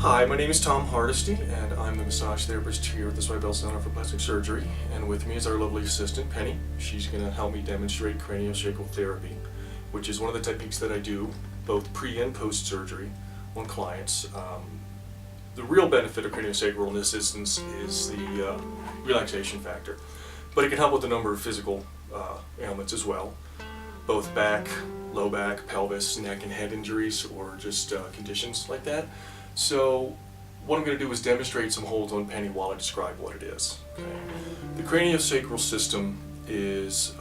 Hi, my name is Tom Hardesty, and I'm the massage therapist here at the Swibel Center for Plastic Surgery. And with me is our lovely assistant, Penny. She's going to help me demonstrate CranioSacral therapy, which is one of the techniques that I do both pre and post surgery on clients. The real benefit of CranioSacral in this instance is the relaxation factor, but it can help with a number of physical ailments as well, both back, low back, pelvis, neck, and head injuries, or just conditions like that. So what I'm going to do is demonstrate some holds on Penny while I describe what it is. Okay? The craniosacral system is,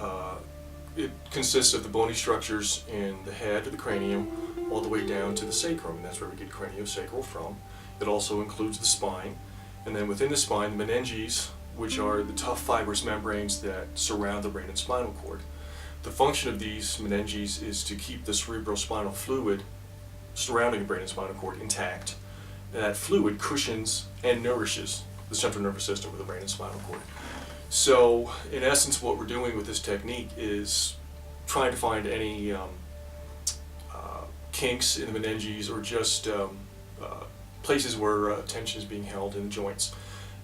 it consists of the bony structures in the head of the cranium all the way down to the sacrum, and that's where we get craniosacral from. It also includes the spine, and then within the spine, the meninges, which are the tough fibrous membranes that surround the brain and spinal cord. The function of these meninges is to keep the cerebrospinal fluid surrounding the brain and spinal cord intact. And that fluid cushions and nourishes the central nervous system of the brain and spinal cord. So, in essence, what we're doing with this technique is trying to find any kinks in the meninges or just places where tension is being held in the joints,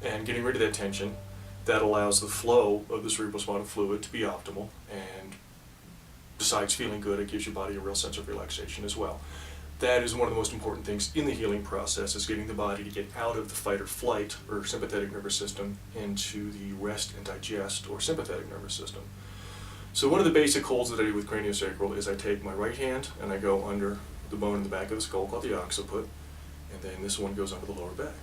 and getting rid of that tension. That allows the flow of the cerebrospinal fluid to be optimal, and besides feeling good, it gives your body a real sense of relaxation as well. That is one of the most important things in the healing process, is getting the body to get out of the fight or flight or sympathetic nervous system into the rest and digest or sympathetic nervous system. So one of the basic holds that I do with craniosacral is I take my right hand and I go under the bone in the back of the skull called the occiput, and then this one goes under the lower back.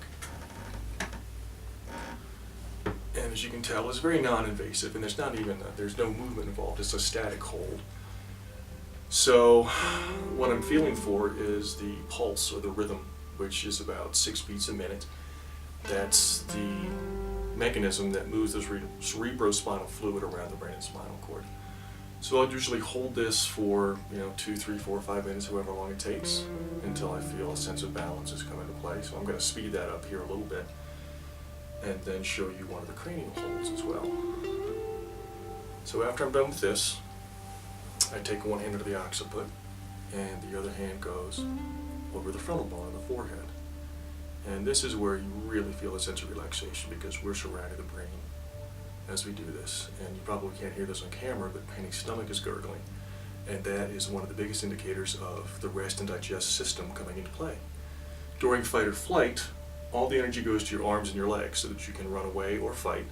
And as you can tell, it's very non-invasive, and there's no movement involved. It's a static hold. So what I'm feeling for is the pulse or the rhythm, which is about 6 beats a minute. That's the mechanism that moves the cerebrospinal fluid around the brain and spinal cord. So I'll usually hold this for 2, 3, 4, 5 minutes, however long it takes, until I feel a sense of balance has come into play. So I'm going to speed that up here a little bit, and then show you one of the cranial holds as well. So after I'm done with this, I take one hand under the occiput, and the other hand goes over the frontal bone of the forehead. And this is where you really feel a sense of relaxation, because we're surrounding the brain as we do this. And you probably can't hear this on camera, but Penny's stomach is gurgling. And that is one of the biggest indicators of the rest and digest system coming into play. During fight or flight, all the energy goes to your arms and your legs so that you can run away or fight.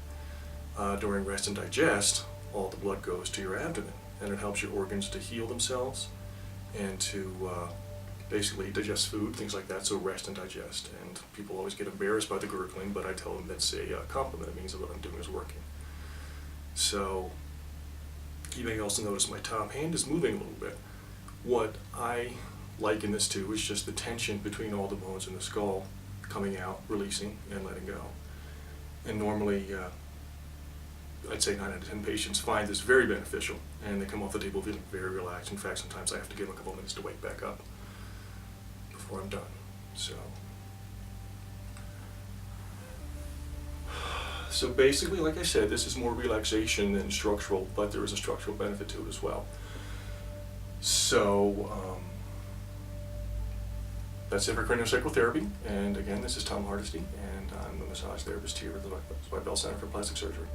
During rest and digest, all the blood goes to your abdomen, and it helps your organs to heal themselves and to basically digest food, things like that, so rest and digest. And people always get embarrassed by the gurgling, but I tell them that's a compliment. It means that what I'm doing is working. So you may also notice my top hand is moving a little bit. What I liken this to is just the tension between all the bones in the skull coming out, releasing, and letting go. And normally, I'd say 9 out of 10 patients find this very beneficial, and they come off the table feeling very relaxed. In fact, sometimes I have to give them a couple minutes to wake back up before I'm done. So basically, like I said, this is more relaxation than structural, but there is a structural benefit to it as well. So that's it for craniosacral therapy. And again, this is Tom Hardesty, and I'm the massage therapist here at the Swibel Center for Plastic Surgery.